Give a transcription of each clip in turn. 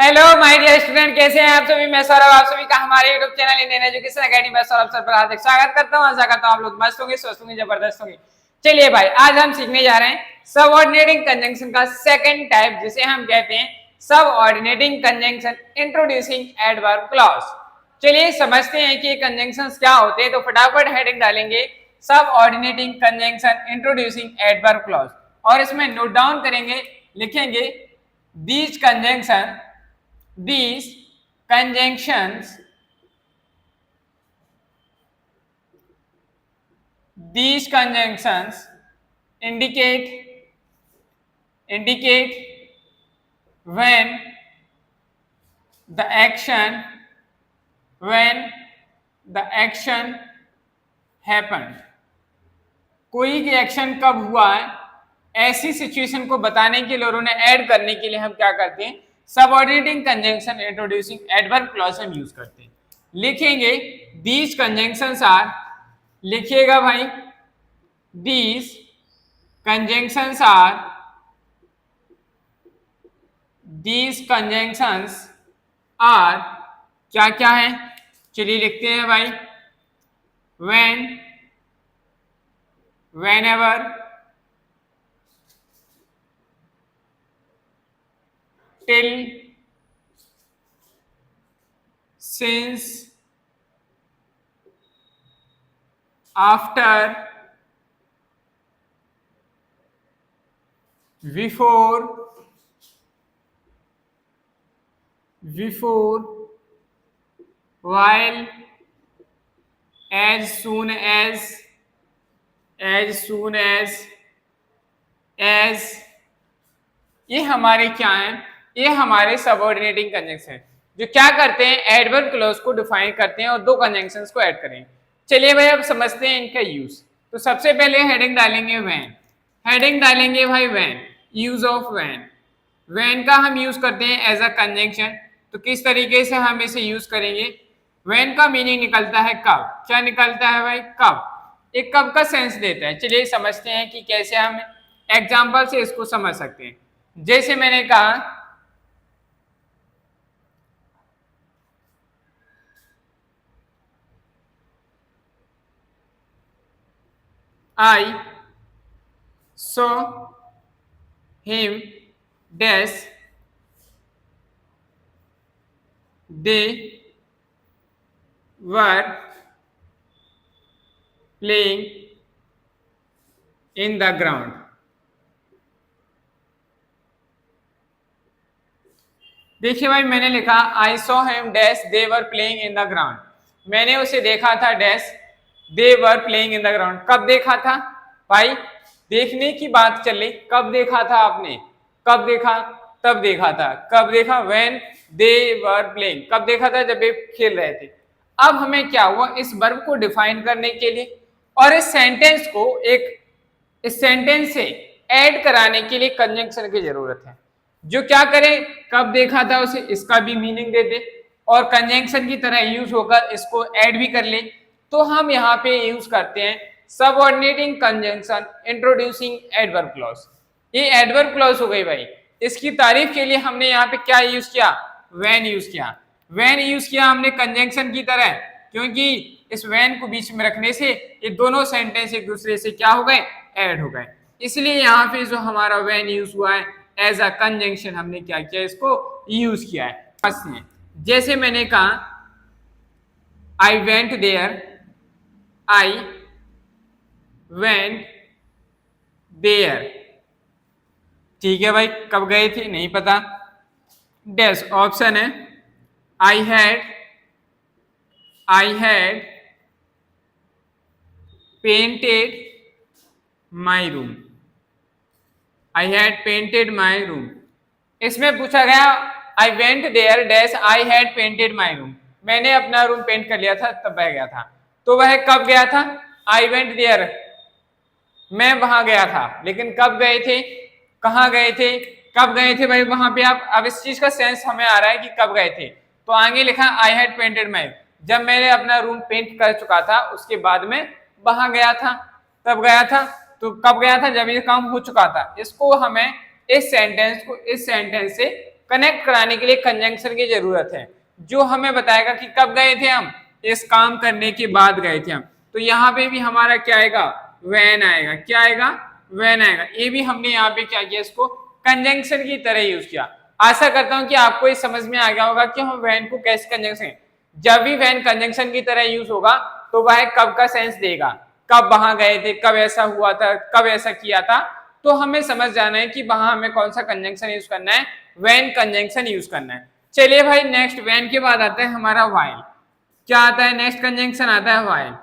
Hello my dear student, कैसे हैं आप सभी। मैं सौरभ आप सभी का हमारे YouTube channel Indian education academy में सौरभ सर पर हार्दिक स्वागत करता हूं। आशा करता हूं आप लोग मस्त होंगे, स्वस्थ होंगे, जबरदस्त होंगे। चलिए भाई, आज हम सीखने जा रहे हैं सबऑर्डिनेटिंग कंजंक्शन का सेकंड टाइप, जिसे हम कहते हैं subordinating conjunction introducing adverb clause. चलिए समझते हैं कि ये कंजंक्शंस क्या होते हैं। तो फटाफट हेडिंग डालेंगे subordinating conjunction introducing adverb clause, और इसमें नोट डाउन करेंगे, लिखेंगे these conjunction these conjunctions these conjunctions indicate when the action happened। कोई भी एक्शन कब हुआ है, ऐसी सिचुएशन को बताने के लिए और उन्हें ऐड करने के लिए हम क्या करते हैं, subordinating conjunction introducing adverb clause हम यूज करते हैं। लिखेंगे दीज कंजंक्शंस आर, लिखिएगा भाई, दीज कंजंक्शंस आर क्या क्या है, चलिए लिखते हैं भाई। whenever till since after before while as soon as ये हमारे क्या हैं, ये हमारे सबऑर्डिनेटिंग कंजंक्शन जो क्या करते हैं, एडवर्ब क्लॉज को डिफाइन करते हैं और दो कंजंक्शंस को ऐड करें। चलिए भाई अब समझते हैं इनका यूज। तो सबसे पहले हेडिंग डालेंगे व्हेन, हेडिंग डालेंगे भाई when, use of when. When का हम यूज करते हैं एज अ कंजंक्शन। तो किस तरीके से हम इसे यूज करेंगे, व्हेन का मीनिंग निकलता है कब। क्या निकलता है भाई, कब। एक कब का सेंस देता है। चलिए समझते हैं कि कैसे हम एग्जाम्पल से इसको समझ सकते हैं। जैसे मैंने कहा I saw him dash they were playing in the ground। देखिए भाई, मैंने लिखा I saw him dash they were playing in the ground. मैंने उसे देखा था dash they were playing in the ground. कब देखा था भाई, देखने की बात चल रही, कब देखा था आपने, कब देखा, तब देखा था। कब देखा, व्हेन दे वर प्लेइंग। कब देखा था, जब ये खेल रहे थे। अब हमें क्या हुआ, इस वर्ब को डिफाइन करने के लिए और इस सेंटेंस को इस सेंटेंस से ऐड कराने के लिए कंजंक्शन की जरूरत है, जो क्या करे, कब देखा था उसे इसका भी मीनिंग दे दे और कंजंक्शन की तरह यूज होकर इसको ऐड भी कर ले। तो हम यहाँ पे यूज करते हैं subordinating conjunction introducing adverb clause. ये एडवर्ब क्लॉज हो गई भाई। इसकी तारीफ के लिए हमने यहाँ पे क्या यूज किया, व्हेन यूज किया। व्हेन यूज किया हमने कंजंक्शन की तरह, क्योंकि इस व्हेन को बीच में रखने से ये दोनों सेंटेंस एक दूसरे से क्या हो गए, ऐड हो गए। इसलिए यहाँ पे जो हमारा व्हेन यूज हुआ है एज अ कंजंक्शन, हमने क्या किया, इसको यूज किया है। जैसे मैंने कहा I went there, I went there. ठीक है भाई, कब गए थे नहीं पता। डैश ऑप्शन है, I had painted my room, I had painted my room. इसमें पूछा गया I went there dash I had painted my room. मैंने अपना रूम पेंट कर लिया था, तब वह गया था। तो वह कब गया था, आई वेंट देयर, मैं वहां गया था। लेकिन कब गए थे, कहाँ गए थे, कब गए थे भाई वहां पे आप। अब इस चीज का सेंस हमें आ रहा है कि कब गए थे। तो आगे लिखा आई हैड पेंटेड माई, जब मैंने अपना रूम पेंट कर चुका था उसके बाद में वहां गया था, तब गया था। तो कब गया था, जब ये काम हो चुका था। इसको हमें इस सेंटेंस से कनेक्ट कराने के लिए कंजंक्शन की जरूरत है, जो हमें बताएगा कि कब गए थे हम, इस काम करने के बाद गए थे हम। तो यहाँ पे भी हमारा क्या आएगा, व्हेन आएगा। क्या आएगा, व्हेन आएगा। ये भी हमने यहाँ पे क्या किया, इसको कंजंक्शन की तरह यूज किया। आशा करता हूं कि आपको ये समझ में आ गया होगा कि हम व्हेन को कैसे कंजंक्शन, जब भी व्हेन कंजंक्शन की तरह यूज होगा तो वह कब का सेंस देगा, कब वहां गए थे, कब ऐसा हुआ था, कब ऐसा किया था। तो हमें समझ जाना है कि वहां हमें कौन सा कंजंक्शन यूज करना है, व्हेन कंजंक्शन यूज करना है। चलिए भाई नेक्स्ट, व्हेन के बाद आता है हमारा व्हाइल। क्या आता है, नेक्स्ट कंजंक्शन आता है व्हाइल।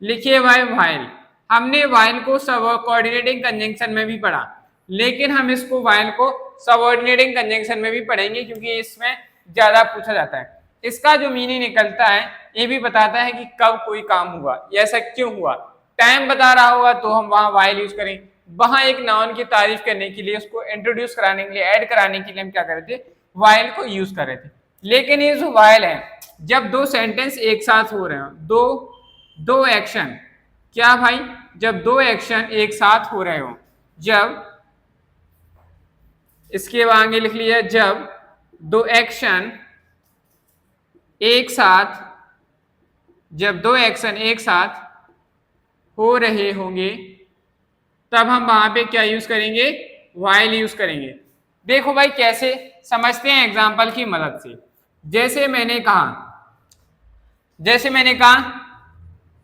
लिखिए भाई व्हाइल। हमने व्हाइल को सबऑर्डिनेटिंग कंजंक्शन में भी पढ़ा, लेकिन हम इसको व्हाइल को सबऑर्डिनेटिंग कंजंक्शन में भी पढ़ेंगे क्योंकि इसमें ज्यादा पूछा जाता है। इसका जो मीनिंग निकलता है ये भी बताता है कि कब कोई काम हुआ, ऐसा क्यों हुआ। टाइम बता रहा होगा तो हम वहां व्हाइल यूज करें। वहां एक नाउन की तारीफ करने के लिए, उसको इंट्रोड्यूस कराने के लिए, ऐड कराने के लिए हम क्या कर रहे थे, व्हाइल को यूज कर रहे थे। लेकिन ये जो व्हाइल है, जब दो सेंटेंस एक साथ हो रहे हो, दो एक्शन, क्या भाई, जब दो एक्शन एक साथ हो रहे हो, जब, इसके आगे लिख लिया, जब दो एक्शन एक साथ, जब दो एक्शन एक साथ हो रहे होंगे तब हम वहां पे क्या यूज करेंगे, व्हाइल यूज करेंगे। देखो भाई कैसे समझते हैं एग्जांपल की मदद से। जैसे मैंने कहा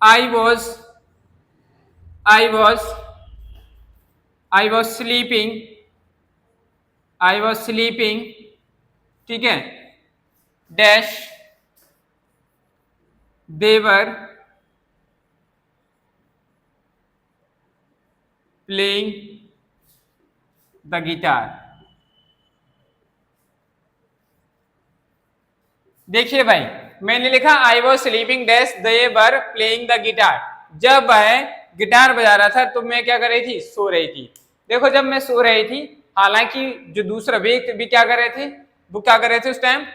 आई वॉज स्लीपिंग, ठीक है, dash they were playing the guitar. देखिए भाई मैंने लिखा I was sleeping dash they were playing the guitar. जब वह गिटार बजा रहा था तो मैं क्या कर रही थी, सो रही थी। देखो जब मैं सो रही थी, हालांकि जो दूसरा व्यक्ति भी क्या कर रहे थे, वो क्या कर रहे थे उस टाइम,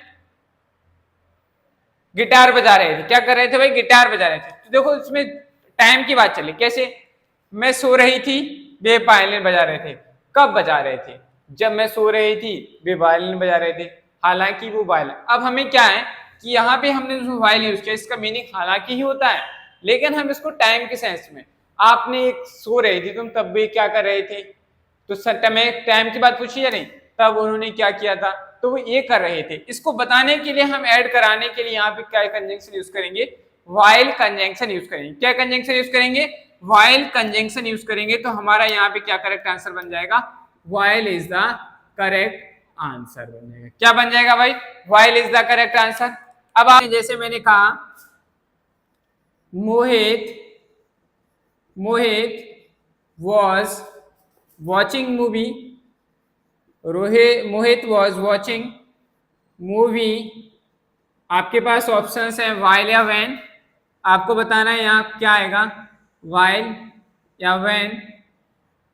गिटार बजा रहे थे। क्या कर रहे थे भाई, गिटार बजा रहे थे। तो देखो इसमें टाइम की बात चली, कैसे, मैं सो रही थी, वे वायलिन बजा रहे थे। कब बजा रहे थे, जब मैं सो रही थी, वे वायलिन बजा रहे थे, हालांकि वो वायलिन। अब हमें क्या है कि यहाँ पे हमने जो वायल यूज किया, इसका मीनिंग हालांकि ही होता है, लेकिन हम इसको टाइम के सेंस में, आपने एक सो रही थी तुम, तब भी क्या कर रहे थे, तो टाइम की बात पूछी या नहीं, तब उन्होंने क्या किया था, तो वो ये कर रहे थे। इसको बताने के लिए हम ऐड कराने के लिए यहाँ पे क्या कंजंक्शन यूज करेंगे, व्हाइल कंजंक्शन यूज करेंगे। क्या कंजंक्शन यूज करेंगे, व्हाइल कंजंक्शन यूज करेंगे। तो हमारा यहाँ पे क्या करेक्ट आंसर बन जाएगा, while is the correct answer बन जाएगा। क्या बन जाएगा भाई, while is the correct answer. अब आपने जैसे मैंने कहा मोहित was watching movie, Mohit was watching movie। आपके पास ऑप्शंस हैं while या when, आपको बताना है यहाँ क्या आएगा, while या when,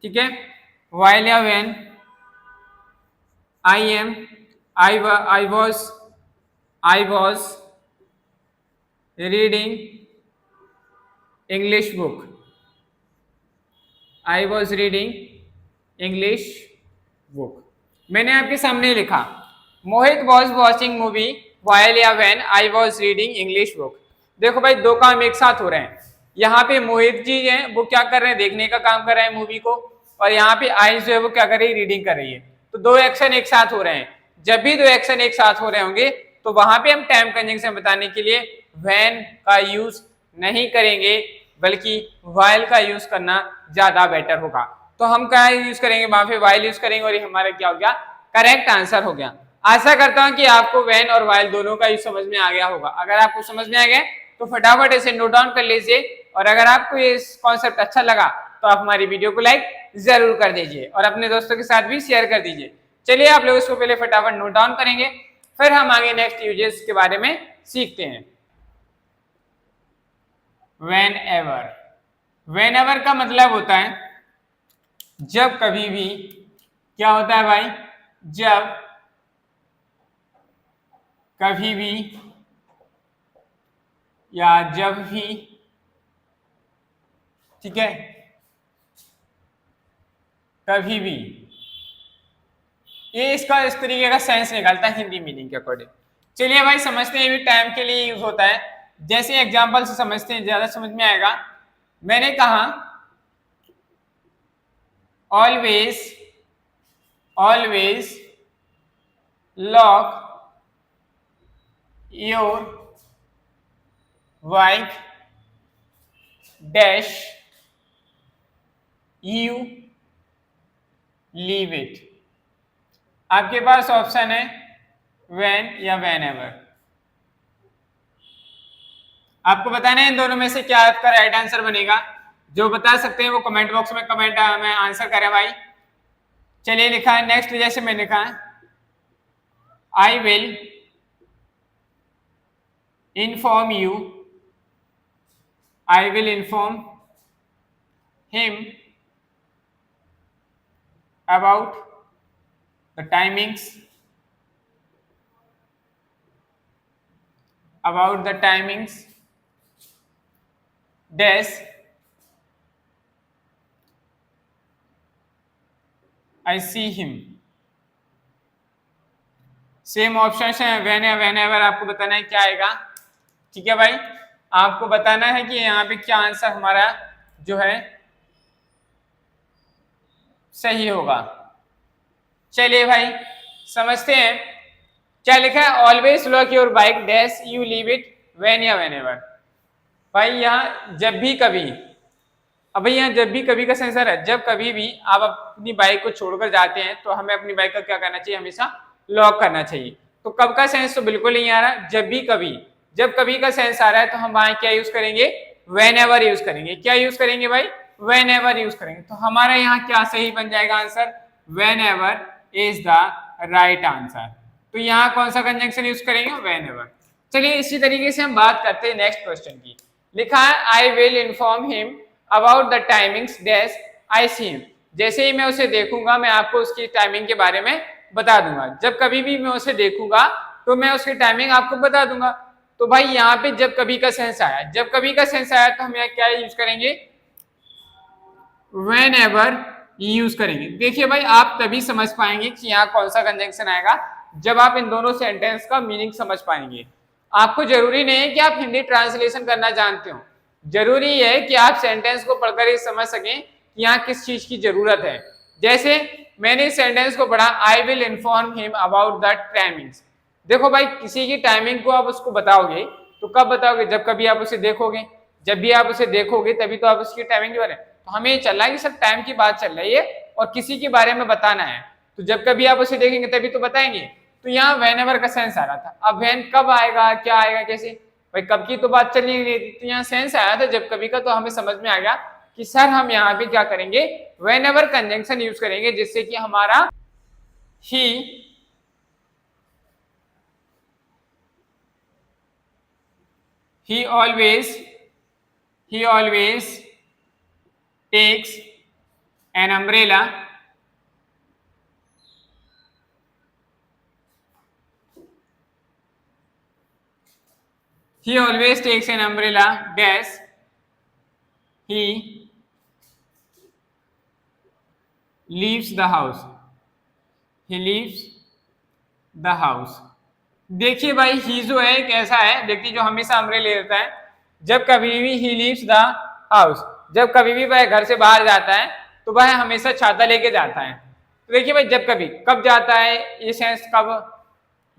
ठीक है, while या when। I was reading English book। I was reading English book। मैंने आपके सामने लिखा मोहित was watching movie while या when I was reading English book। देखो भाई दो काम एक साथ हो रहे हैं। यहाँ पे मोहित जी हैं, वो क्या कर रहे हैं, देखने का काम कर रहे हैं मूवी को, और यहाँ पे आई जो है वो क्या कर रही है, रीडिंग कर रही है। तो दो एक्शन एक साथ हो रहे हैं। जब भी दो एक्शन एक साथ हो रहे होंगे तो वहां पे हम टाइम कंजंक्शन बताने के लिए when का यूज नहीं करेंगे, बल्कि while का यूज करना ज्यादा बेटर होगा। तो हम क्या यूज करेंगे, वहां पे while यूज करेंगे, और ये हमारा क्या हो गया, करेक्ट आंसर हो गया। आशा करता हूं कि आपको when और while दोनों का यूज समझ में आ गया होगा। अगर आपको समझ में आ गया तो फटाफट इसे नोट डाउन कर लीजिए, और अगर आपको ये कॉन्सेप्ट अच्छा लगा तो आप हमारी वीडियो को लाइक जरूर कर दीजिए और अपने दोस्तों के साथ भी शेयर कर दीजिए। चलिए आप लोग इसको पहले फटाफट नोट डाउन करेंगे, फिर हम आगे नेक्स्ट यूजेस के बारे में सीखते हैं। whenever का मतलब होता है जब कभी भी। क्या होता है भाई, जब कभी भी या जब भी, ठीक है, कभी भी। ये इसका इस तरीके का सेंस निकलता है हिंदी मीनिंग के अकॉर्डिंग। चलिए भाई समझते हैं, ये भी टाइम के लिए यूज होता है। जैसे एग्जांपल से समझते हैं, ज्यादा समझ में आएगा। मैंने कहा always always lock your bike dash you leave it. आपके पास ऑप्शन है व्हेन या व्हेनेवर। आपको बताना है इन दोनों में से क्या आपका राइट आंसर बनेगा। जो बता सकते हैं वो कमेंट बॉक्स में कमेंट में आंसर करें भाई। चलिए लिखा है नेक्स्ट, जैसे मैंने लिखा है I will inform you, I will inform him about the timings dash I see him। Same option है व्हेन या व्हेनेवर। आपको बताना है क्या आएगा। ठीक है भाई, आपको बताना है कि यहाँ पे क्या आंसर हमारा जो है सही होगा। चलिए भाई समझते हैं क्या लिखा है। Always lock your bike dash you leave it when या व्हेनेवर। भाई यहाँ जब भी कभी, अब यहाँ जब भी कभी का सेंसर है, जब कभी भी आप अपनी बाइक को छोड़कर जाते हैं तो हमें अपनी बाइक का क्या करना चाहिए, हमेशा लॉक करना चाहिए। तो कब का सेंस तो बिल्कुल नहीं आ रहा, जब भी कभी, जब कभी का सेंस आ रहा है तो हम वहां क्या यूज करेंगे, व्हेनेवर यूज करेंगे। क्या यूज करेंगे भाई, व्हेनेवर यूज करेंगे। तो हमारा यहाँ क्या सही बन जाएगा answer, whenever is the right answer. तो यहाँ कौन सा कंजंक्शन यूज करेंगे, व्हेनेवर। चलिए इसी तरीके से हम बात करते हैं नेक्स्ट क्वेश्चन की। लिखा है I will inform him about the timings dash I see him. जैसे ही मैं उसे देखूंगा मैं आपको उसकी टाइमिंग के बारे में बता दूंगा। जब कभी भी मैं उसे देखूंगा तो मैं उसकी टाइमिंग आपको बता दूंगा। तो भाई यहाँ पे जब कभी का सेंस आया, जब कभी का सेंस आया तो हम यहाँ क्या यूज करेंगे, व्हेनेवर यूज करेंगे। देखिए भाई आप तभी समझ पाएंगे कि यहाँ कौन सा कंजंक्शन आएगा जब आप इन दोनों सेंटेंस का मीनिंग समझ पाएंगे। आपको जरूरी नहीं है कि आप हिंदी ट्रांसलेशन करना जानते हो, जरूरी है कि आप सेंटेंस को पढ़कर ही समझ सकें कि यहाँ किस चीज की जरूरत है। जैसे मैंने इस सेंटेंस को पढ़ा, I will inform him about the timings. देखो भाई किसी की टाइमिंग को आप उसको बताओगे तो कब बताओगे, जब कभी आप उसे देखोगे। जब भी आप उसे देखोगे तभी तो आप उसकी टाइमिंग के बारे में, तो हमें ये चल रहा है कि सर टाइम की बात चल रही है और किसी के बारे में बताना है, तो जब कभी आप उसे देखेंगे तभी तो बताएंगे। तो यहाँ व्हेनेवर का सेंस आ रहा था। अब व्हेन कब आएगा, क्या आएगा, कैसे, भाई कब की तो बात चल नहीं रही थी, तो यहाँ सेंस आया था जब कभी का। तो हमें समझ में आ गया कि सर हम यहाँ पे क्या करेंगे, व्हेनेवर कंजंक्शन यूज करेंगे, जिससे कि हमारा he always takes an umbrella dash he leaves the house। देखिए भाई ही जो है एक ऐसा है व्यक्ति जो हमेशा अम्ब्रेला ले लेता है। जब कभी भी ही लीव्स द हाउस, जब कभी भी वह घर से बाहर जाता है तो वह हमेशा छाता लेके जाता है। तो देखिए भाई जब कभी कब जाता है, ये सेंस कब,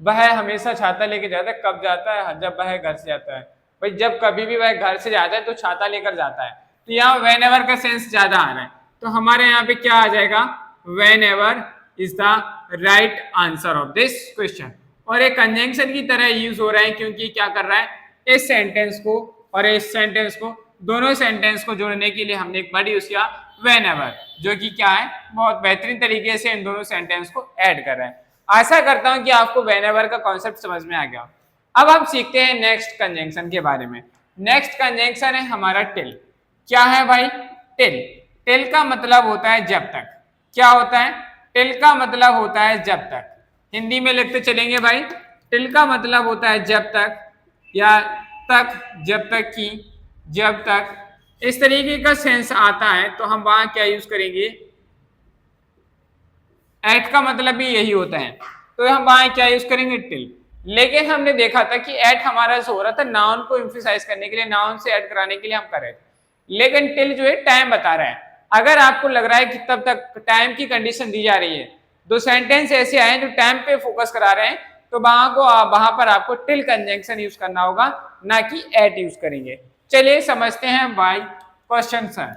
वह हमेशा छाता लेके जाता है। कब जाता है, जब वह घर से जाता है। भाई जब कभी भी वह घर से जाता है तो छाता लेकर जाता है। तो यहाँ व्हेनेवर का सेंस ज्यादा आ रहा है, तो हमारे यहाँ पे क्या आ जाएगा, whenever is the right answer of this question. और एक कंजंक्शन की तरह यूज हो रहा है क्योंकि क्या कर रहा है, इस सेंटेंस को और इस सेंटेंस को, दोनों सेंटेंस को जोड़ने के लिए हमने एक वर्ड यूज किया व्हेनेवर, जो कि क्या है, बहुत बेहतरीन तरीके से इन दोनों सेंटेंस को ऐड कर रहा है। आशा करता हूं कि आपको व्हेनेवर का कॉन्सेप्ट समझ में आ गया। अब हम सीखते हैं नेक्स्ट कंजंक्शन के बारे में। नेक्स्ट कंजंक्शन है हमारा टिल। क्या है भाई, टिल। टिल का मतलब होता है जब तक। क्या होता है, टिल का मतलब होता है जब तक। हिंदी में लिखते चलेंगे भाई, टिल का मतलब होता है जब तक, या तक, जब तक की, जब तक, इस तरीके का सेंस आता है तो हम वहां क्या यूज करेंगे, एट का मतलब भी यही होता है, तो हम वहां क्या यूज करेंगे, टिल। लेकिन हमने देखा था कि एट हमारा जो हो रहा था नाउन को एम्फिसाइज करने के लिए, नाउन से ऐड कराने के लिए हम कर रहे थे, लेकिन टिल जो है टाइम बता रहा है। अगर आपको लग रहा है कि तब तक टाइम की कंडीशन दी जा रही है, दो सेंटेंस ऐसे आए जो टाइम पे फोकस करा रहे हैं, तो वहां पर आपको टिल कंजंक्शन यूज करना होगा, ना कि एट यूज करेंगे। चलिए समझते हैं बाय क्वेश्चन सर।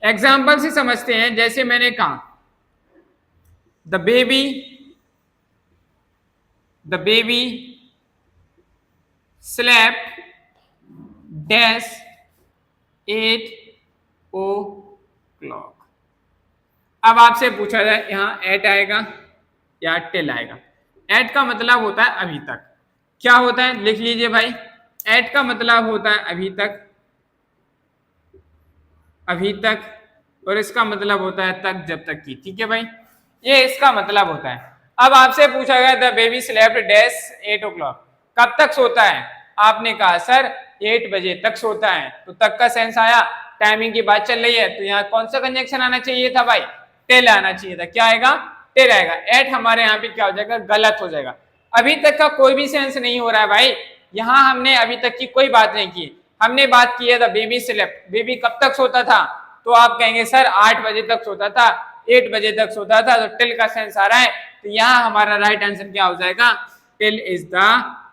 एग्जाम्पल से समझते हैं। जैसे मैंने कहा the baby slept dash 8 o'clock। अब आपसे पूछा जाए यहाँ एट आएगा या टिल आएगा। एट का मतलब होता है अभी तक। क्या होता है, लिख लीजिए भाई। एट का मतलब होता है अभी तक, अभी तक, और इसका मतलब होता है तक, जब तक की। ठीक है भाई, ये इसका मतलब होता है। अब आपसे पूछा गया the baby slept dash 8 o'clock, कब तक सोता है? आपने कहा सर 8 बजे तक सोता है, तो तक का सेंस आया, टाइमिंग की बात चल रही है, तो यहाँ कौन सा कंजक्शन आना चाहिए था भाई? टेल आना चाहिए था। क्या आएगा? टेल आएगा। एट हमारे यहाँ पे क्या हो जाएगा? गलत हो जाएगा। अभी तक का कोई भी सेंस नहीं हो रहा है भाई, यहाँ हमने अभी तक की कोई बात नहीं की। हमने बात की है द बेबी स्लेप्ट, बेबी कब तक सोता था, तो आप कहेंगे सर 8 बजे तक सोता था, 8 बजे तक सोता था, तो टिल का सेंस आ रहा है, तो यहाँ हमारा राइट आंसर क्या हो जाएगा? Till is the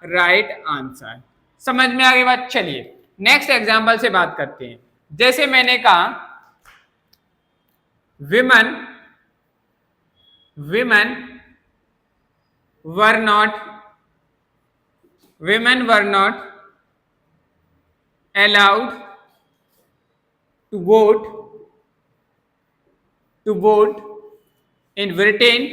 right answer. समझ में आ गई बात? चलिए नेक्स्ट एग्जाम्पल से बात करते हैं। जैसे मैंने कहा women were not allowed to vote in Britain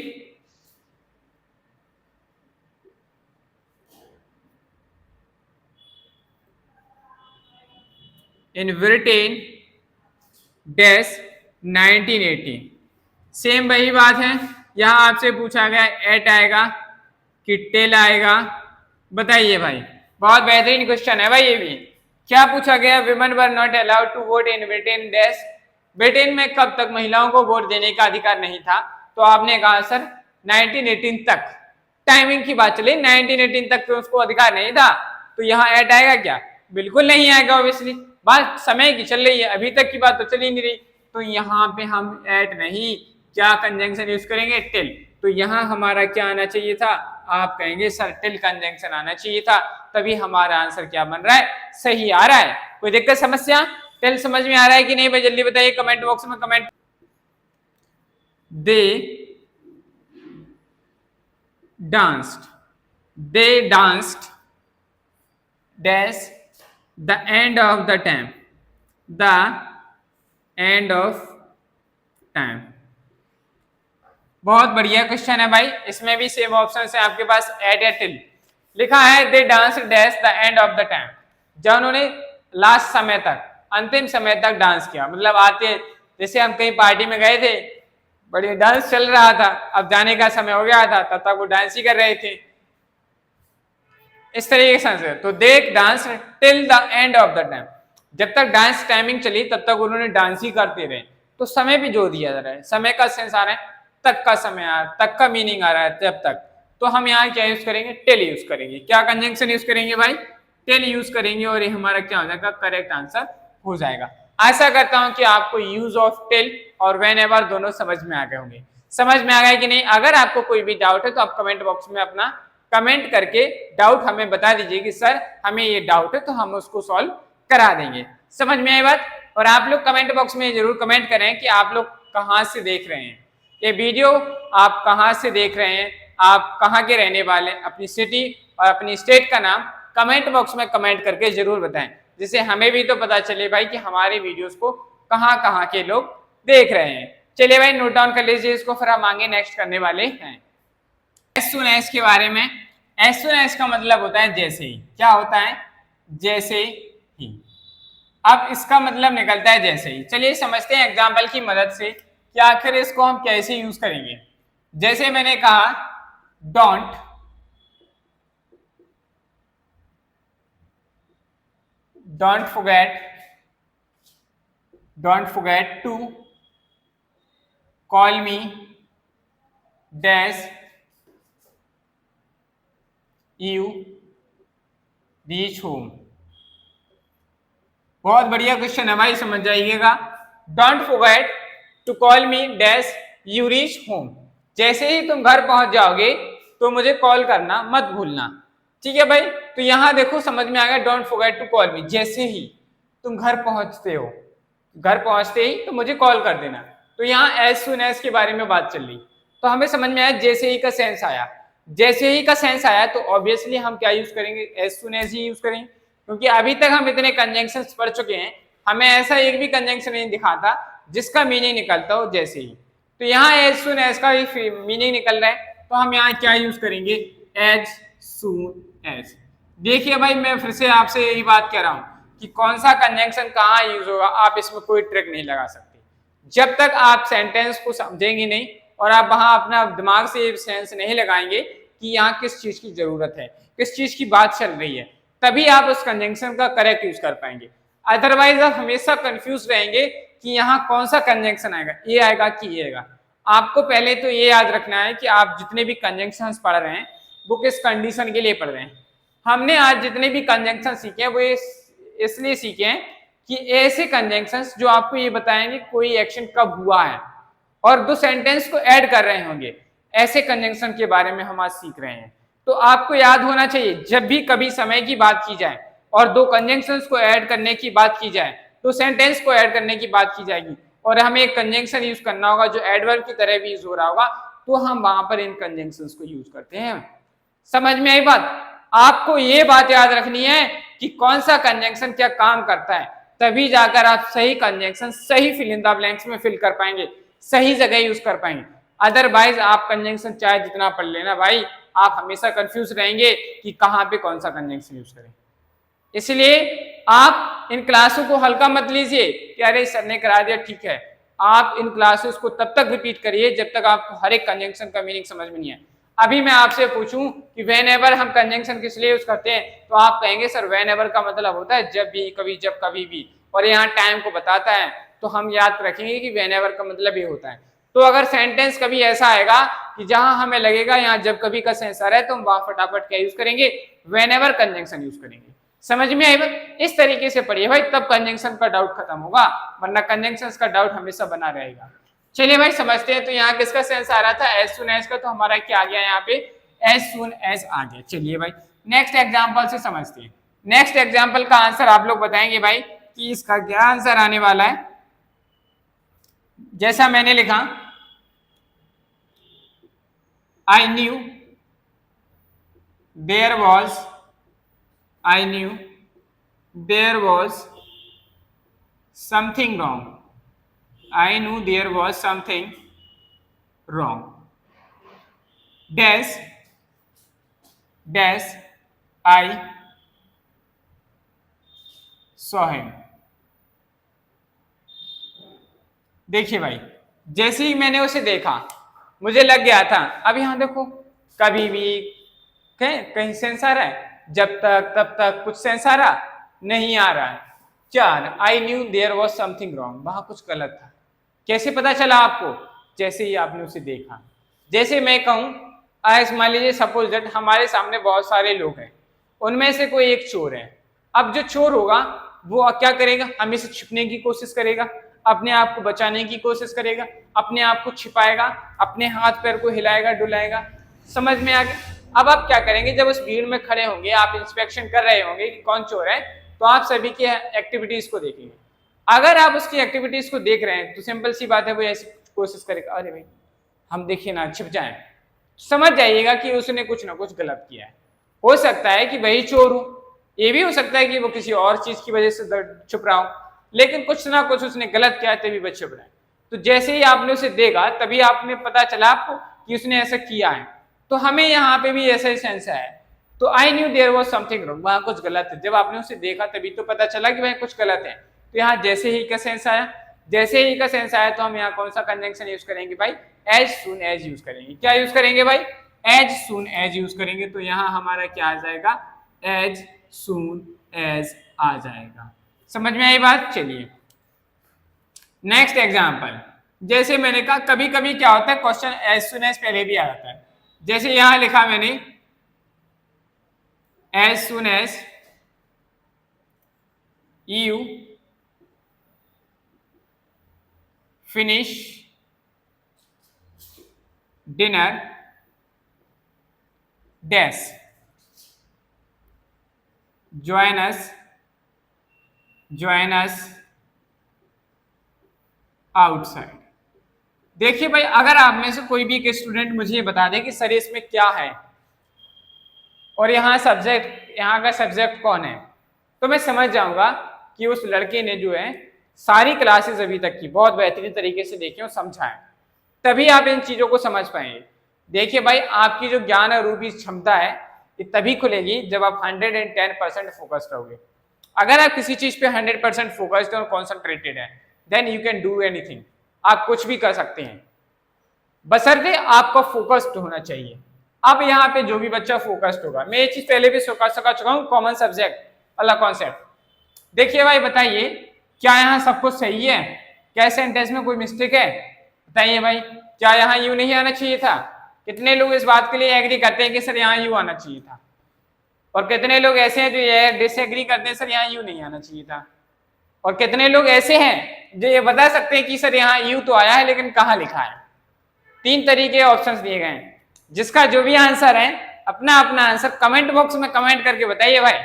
dash 1980। Same वही बात है, यहां आपसे पूछा गया एट आएगा कि टेल आएगा, बताइए भाई। बहुत बेहतरीन क्वेश्चन है भाई ये भी। क्या पूछा गया? Women were not allowed to vote in Britain dash, Britain में कब तक महिलाओं को वोट देने का अधिकार नहीं था, तो आपने कहा सर 1918 तक। टाइमिंग की बात चली, 1918 तक तो उसको अधिकार नहीं था, तो यहाँ एट आएगा क्या? बिल्कुल नहीं आएगा ऑब्वियसली। बात समय की चल रही है, अभी तक की बात तो चली नहीं रही, तो यहाँ पे हम एट नहीं, क्या कंजंक्शन यूज करेंगे? टिल। तो यहाँ हमारा क्या आना चाहिए था? आप कहेंगे सर टिल कंजंक्शन आना चाहिए था, तभी हमारा आंसर क्या बन रहा है? सही आ रहा है। कोई दिक्कत समस्या? टिल समझ में आ रहा है कि नहीं भाई? जल्दी बताइए कमेंट बॉक्स में comment. They danced dash the end of the end of time. बहुत बढ़िया क्वेश्चन है भाई, इसमें भी सेम ऑप्शन है आपके पास, एट या टिल। लिखा है they dance dash the end of the time, जब उन्होंने लास्ट समय तक, अंतिम समय तक डांस किया। मतलब आते, जैसे हम कहीं पार्टी में गए थे, बढ़िया डांस चल रहा था, अब जाने का समय हो गया था, तब तक वो डांस ही कर रहे थे, इस तरीके से। तो they dance till the end of the time, जब तक डांस टाइमिंग चली तब तक उन्होंने डांस ही करते रहे। तो समय भी जो दिया जा रहा है, समय का सेंस आ रहा है, तक का समय आ रहा है, तक का मीनिंग आ रहा है, जब तक। तो हम यहाँ क्या यूज करेंगे? टिल यूज करेंगे। क्या कंजंक्शन यूज करेंगे भाई? टिल यूज करेंगे, और ये हमारा क्या हो जाएगा? करेक्ट आंसर हो जाएगा। आशा करता हूं कि आपको यूज ऑफ टिल और व्हेन एवर दोनों समझ में आ गए होंगे। समझ में आ गए कि नहीं? अगर आपको कोई भी डाउट है तो आप कमेंट बॉक्स में अपना कमेंट करके डाउट हमें बता दीजिए कि सर हमें ये डाउट है, तो हम उसको सॉल्व करा देंगे। समझ में आई बात? और आप लोग कमेंट बॉक्स में जरूर कमेंट करें कि आप लोग कहाँ से देख रहे हैं ये वीडियो, आप कहाँ से देख रहे हैं, आप कहाँ के रहने वाले, अपनी सिटी और अपनी स्टेट का नाम कमेंट बॉक्स में कमेंट करके जरूर बताएं, जिससे हमें भी तो पता चले भाई कि हमारे वीडियोस को कहाँ कहाँ के लोग देख रहे हैं। चलिए भाई नोट डाउन कर लीजिए इसको, फिर हम आगे नेक्स्ट करने वाले हैं। एज सुन एज के बारे में, एज सुन एज का मतलब होता है जैसे ही। क्या होता है? जैसे ही। अब इसका मतलब निकलता है जैसे ही। चलिए समझते हैं एग्जाम्पल की मदद से कि आखिर इसको हम कैसे यूज करेंगे। जैसे मैंने कहा don't forget to call me dash you reach home. बहुत बढ़िया क्वेश्चन है भाई, समझ जाइएगा। Don't forget to call me dash you reach home. जैसे ही तुम घर पहुंच जाओगे तो मुझे कॉल करना मत भूलना, ठीक है भाई। तो यहां देखो समझ में आ गया, don't forget to call me, जैसे ही तुम घर पहुंचते हो, घर पहुंचते ही तो मुझे कॉल कर देना। तो यहाँ एज सुन एज के बारे में बात चल रही, तो हमें समझ में आया जैसे ही का सेंस आया। जैसे ही का सेंस आया तो ऑब्वियसली हम क्या यूज करेंगे, एज सुन एज ही यूज करेंगे, क्योंकि अभी तक हम इतने कंजंक्शंस पढ़ चुके हैं, हमें ऐसा एक भी कंजंक्शन नहीं दिखाता जिसका मीनिंग निकलता हो जैसे ही। तो यहाँ एज सुन एज का मीनिंग निकल रहा है, तो हम यहाँ क्या यूज करेंगे, एज सुन एज। देखिए भाई मैं फिर से आपसे यही बात कह रहा हूं कि कौन सा कंजंक्शन कहाँ यूज होगा, आप इसमें कोई ट्रिक नहीं लगा सकते जब तक आप सेंटेंस को समझेंगे नहीं और आप वहां अपना दिमाग से सेंस नहीं लगाएंगे कि यहाँ किस चीज की जरूरत है, किस चीज की बात चल रही है, तभी आप उस कंजंक्शन का करेक्ट यूज कर पाएंगे। अदरवाइज आप हमेशा कंफ्यूज रहेंगे कि यहाँ कौन सा कंजंक्शन आएगा, ये आएगा कि ये आएगा। आपको पहले तो ये याद रखना है कि आप जितने भी कंजंक्शंस पढ़ रहे हैं वो किस कंडीशन के लिए पढ़ रहे हैं। हमने आज जितने भी कंजंक्शन सीखे हैं वो इसलिए सीखे हैं कि ऐसे कंजंक्शंस जो आपको ये बताएंगे कोई एक्शन कब हुआ है और दो सेंटेंस को ऐड कर रहे होंगे, ऐसे कंजंक्शन के बारे में हम आज सीख रहे हैं। तो आपको याद होना चाहिए जब भी कभी समय की बात की जाए और दो कंजंक्शंस को ऐड करने की बात की जाए, तो सेंटेंस को ऐड करने की बात की जाएगी और हमें एक कंजंक्शन यूज करना होगा जो एडवर्ब की तरह भी यूज हो रहा होगा, तो हम वहां पर इन कंजंक्शंस को यूज करते हैं। समझ में आई बात? आपको ये बात याद रखनी है कि कौन सा कंजंक्शन क्या काम करता है, तभी जाकर आप सही कंजंक्शन सही फिल इन द ब्लैंक्स में फिल कर पाएंगे, सही जगह यूज कर पाएंगे। अदरवाइज आप कंजंक्शन चाहे जितना पढ़ लेना भाई, आप हमेशा कंफ्यूज रहेंगे कि कहां पे कौन सा कंजंक्शन यूज करें। इसलिए आप इन क्लासों को हल्का मत लीजिए कि अरे सर ने करा दिया ठीक है। आप इन क्लासेस को तब तक रिपीट करिए जब तक आपको हर एक कंजंक्शन का मीनिंग समझ में नहीं आए। अभी मैं आपसे पूछूं कि वेन एवर हम कंजंक्शन किस लिए यूज करते हैं, तो आप कहेंगे सर वेन एवर का मतलब होता है जब भी, कभी, जब, कभी भी, और यहाँ टाइम को बताता है, तो हम याद रखेंगे कि वेन एवर का मतलब ये होता है। तो अगर सेंटेंस कभी ऐसा आएगा कि जहां हमें लगेगा यहाँ जब कभी का सेंस आ रहा है, तो हम वहां फटाफट क्या यूज करेंगे, वेन एवर कंजंक्शन यूज करेंगे। समझ में आई बात? इस तरीके से पढ़िए भाई, तब कंजंक्शन का डाउट खत्म होगा, वरना कंजंक्शंस का डाउट हमेशा बना रहेगा। चलिए भाई समझते हैं। तो यहाँ किसका सेंस आ रहा था, एज सुन एज का, तो हमारा क्या आ गया यहाँ पे, एज सुन एज आ गया। चलिए भाई नेक्स्ट एग्जांपल से समझते हैं। नेक्स्ट एग्जांपल का आंसर आप लोग बताएंगे भाई कि इसका क्या आंसर आने वाला है। जैसा मैंने लिखा, I knew there was, I knew there was something wrong. I knew there was something wrong. Dash, dash, I saw him. देखिए भाई, जैसे ही मैंने उसे देखा मुझे लग गया था। अब यहां देखो, कभी भी कहीं सेंस आ रहा है, जब तक तब तक कुछ सेंस आ रहा नहीं आ रहा है। 4 I knew there was something wrong, वहां कुछ गलत था। कैसे पता चला आपको, जैसे ही आपने उसे देखा। जैसे मैं कहूं, आज मान लीजिए सपोज दैट हमारे सामने बहुत सारे लोग हैं, उनमें से कोई एक चोर है। अब जो चोर होगा वो क्या करेगा, हमें से छिपने की कोशिश करेगा, अपने आप को बचाने की कोशिश करेगा, अपने आप को छिपाएगा, अपने हाथ पैर को हिलाएगा डुलाएगा। समझ में आ गया? अब आप क्या करेंगे, जब उस भीड़ में खड़े होंगे, आप इंस्पेक्शन कर रहे होंगे कि कौन चोर है, तो आप सभी की एक्टिविटीज को देखेंगे। अगर आप उसकी एक्टिविटीज को देख रहे हैं तो सिंपल सी बात है, वो ऐसी कोशिश करेगा, अरे भाई हम देखिए ना, छिप जाएं। समझ जाइएगा कि उसने कुछ ना कुछ गलत किया है। हो सकता है कि वही चोर हो, ये भी हो सकता है कि वो किसी और चीज की वजह से छुप रहा हो, लेकिन कुछ ना कुछ उसने गलत किया तभी वो छुप रहा है। तो जैसे ही आपने उसे देखा तभी आपने पता चला आपको कि उसने ऐसा किया है। तो हमें यहाँ पे भी ऐसा ही सेंस है। तो I knew there was something wrong, वहां कुछ गलत है। जब आपने उसे देखा तभी तो पता चला कि वहां कुछ गलत है। तो यहाँ जैसे ही का सेंस आया, जैसे ही का सेंस आया, तो हम यहाँ कौन सा कंजंक्शन यूज करेंगे भाई, एज सून एज यूज करेंगे। क्या यूज करेंगे भाई, एज सून एज यूज करेंगे। तो यहाँ हमारा क्या आ जाएगा, एज सून एज आ जाएगा। समझ में आई बात? चलिए नेक्स्ट एग्जाम्पल। जैसे मैंने कहा कभी कभी क्या होता है क्वेश्चन एज सुन एज पहले भी आ जाता है, जैसे यहां लिखा मैंने as soon as you finish dinner dash join us outside. देखिए भाई, अगर आप में से कोई भी एक स्टूडेंट मुझे ये बता दे कि सर इसमें क्या है और यहाँ का सब्जेक्ट कौन है, तो मैं समझ जाऊंगा कि उस लड़के ने जो है सारी क्लासेस अभी तक की बहुत बेहतरीन तरीके से देखी और समझा है, तभी आप इन चीजों को समझ पाएंगे। देखिए भाई, आपकी जो ज्ञान रूपी क्षमता है ये तभी खुलेगी जब आप 110% फोकस्ड रहोगे। अगर आप किसी चीज पे 100% फोकस्ड और कॉन्सेंट्रेटेड है, then you can do anything, आप कुछ भी कर सकते हैं, बशर्ते आपका फोकस्ड होना चाहिए। अब यहाँ पे जो भी बच्चा फोकस्ड होगा, मैं ये चीज पहले भी सका चुका हूँ, कॉमन सब्जेक्ट वाला कॉन्सेप्ट। देखिए भाई बताइए, क्या यहाँ सब कुछ सही है? क्या सेंटेंस में कोई मिस्टेक है? बताइए भाई, क्या यहाँ यू नहीं आना चाहिए था? कितने लोग इस बात के लिए एग्री करते हैं कि सर यहाँ यू आना चाहिए था, और कितने लोग ऐसे हैं जो ये डिसएग्री करते हैं सर यहाँ यू नहीं आना चाहिए था, और कितने लोग ऐसे हैं जो ये बता सकते हैं कि सर यहाँ यू तो आया है लेकिन कहाँ लिखा है? 3 तरीके ऑप्शंस दिए गए हैं। जिसका जो भी आंसर है अपना अपना आंसर कमेंट बॉक्स में कमेंट करके बताइए भाई।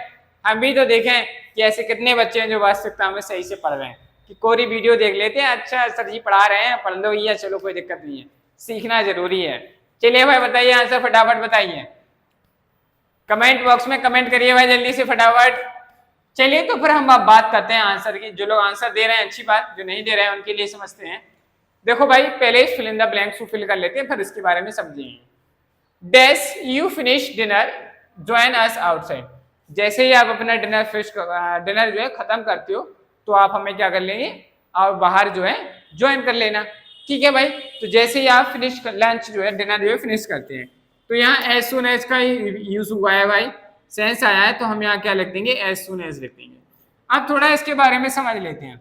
हम भी तो देखें कि ऐसे कितने बच्चे हैं जो वास्तविकता में सही से पढ़ रहे हैं, कि कोई वीडियो देख लेते हैं, अच्छा सर जी पढ़ा रहे हैं, पढ़ लो ये, चलो कोई दिक्कत नहीं है, सीखना जरूरी है। चलिए भाई बताइए आंसर, फटाफट बताइए, कमेंट बॉक्स में कमेंट करिए भाई जल्दी से फटाफट। चलिए तो फिर हम अब बात करते हैं आंसर की। जो लोग आंसर दे रहे हैं अच्छी बात, जो नहीं दे रहे हैं उनके लिए समझते हैं। देखो भाई, पहले फिल इन द ब्लैंक्स को फिल कर लेते हैं, फिर इसके बारे में समझेंगे। Dash you finish dinner join us outside. जैसे ही आप अपना डिनर जो है खत्म करते हो तो आप हमें क्या कर लेंगे, और बाहर जो है ज्वाइन कर लेना। ठीक है भाई, तो जैसे ही आप फिनिश लंच जो है डिनर जो है फिनिश करते हैं, तो यहाँ एज सुन एज का यूज हुआ है भाई, सेंस आया है, तो हम यहाँ क्या लिख देंगे, एज सुन एज लिख देंगे। अब थोड़ा इसके बारे में समझ लेते हैं।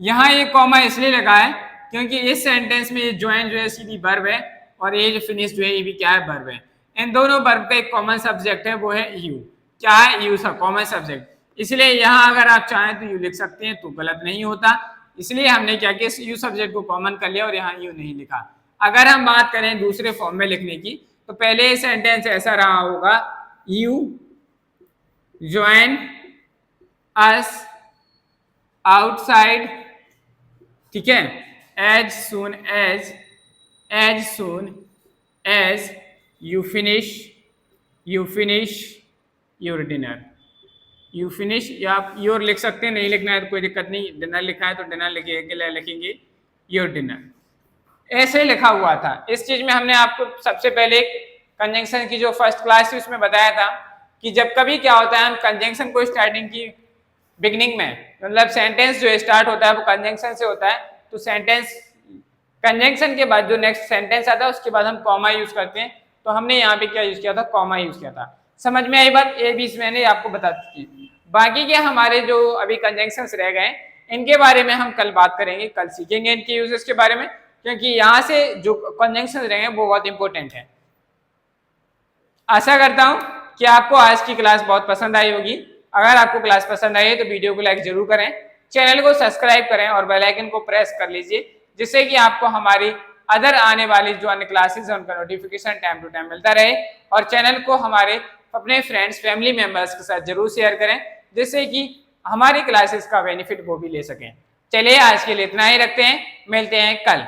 यहाँ ये कॉमा इसलिए लगा है क्योंकि इस सेंटेंस में ये ज्वाइन जो है सीधी वर्ब है, और ये जो फिनिश जो है ये भी क्या है, वर्ब है। इन दोनों वर्ब का एक कॉमन सब्जेक्ट है, वो है यू। क्या है? यू सा कॉमन सब्जेक्ट। इसलिए यहाँ अगर आप चाहें तो यू लिख सकते हैं, तो गलत नहीं होता। इसलिए हमने क्या किया, यू सब्जेक्ट को कॉमन कर लिया और यहाँ यू नहीं लिखा। अगर हम बात करें दूसरे फॉर्म में लिखने की, तो पहले सेंटेंस ऐसा रहा होगा, यू ज्वाइन अस आउटसाइड, ठीक है, as soon as you finish your dinner. You finish, या आप योर लिख सकते हैं, नहीं लिखना है तो कोई दिक्कत नहीं, डिनर लिखा है तो डिनर लिखेंगे योर डिनर। ऐसे लिखा हुआ था। इस चीज में हमने आपको सबसे पहले कंजंक्शन की जो फर्स्ट क्लास थी उसमें बताया था कि जब कभी क्या होता है, हम कंजंक्शन को स्टार्टिंग की बिगनिंग में, मतलब सेंटेंस जो स्टार्ट होता है वो कंजंक्शन से होता है, तो सेंटेंस कंजंक्शन के बाद जो नेक्स्ट सेंटेंस आता है उसके बाद हम कॉमा यूज करते हैं। तो हमने यहाँ पे क्या यूज किया था, कॉमा यूज किया था। समझ में आई बात? ये भी मैंने आपको बता दी। बाकी के हमारे जो अभी कंजंक्शंस रह गए इनके बारे में हम कल बात करेंगे, कल सीखेंगे इनके यूजेस के बारे में, क्योंकि यहाँ से जो कंजंक्शंस रहे हैं वो बहुत इंपॉर्टेंट है। आशा करता हूँ कि आपको आज की क्लास बहुत पसंद आई होगी। अगर आपको क्लास पसंद आई है तो वीडियो को लाइक जरूर करें, चैनल को सब्सक्राइब करें और बेल आइकन को प्रेस कर लीजिए, जिससे कि आपको हमारी अदर आने वाली जो अन्य क्लासेस है उनका नोटिफिकेशन टाइम टू टाइम मिलता रहे। और चैनल को हमारे अपने फ्रेंड्स, फैमिली मेंबर्स के साथ जरूर शेयर करें, जिससे कि हमारी क्लासेस का बेनिफिट वो भी ले सकें। चलिए आज के लिए इतना ही रखते हैं, मिलते हैं कल।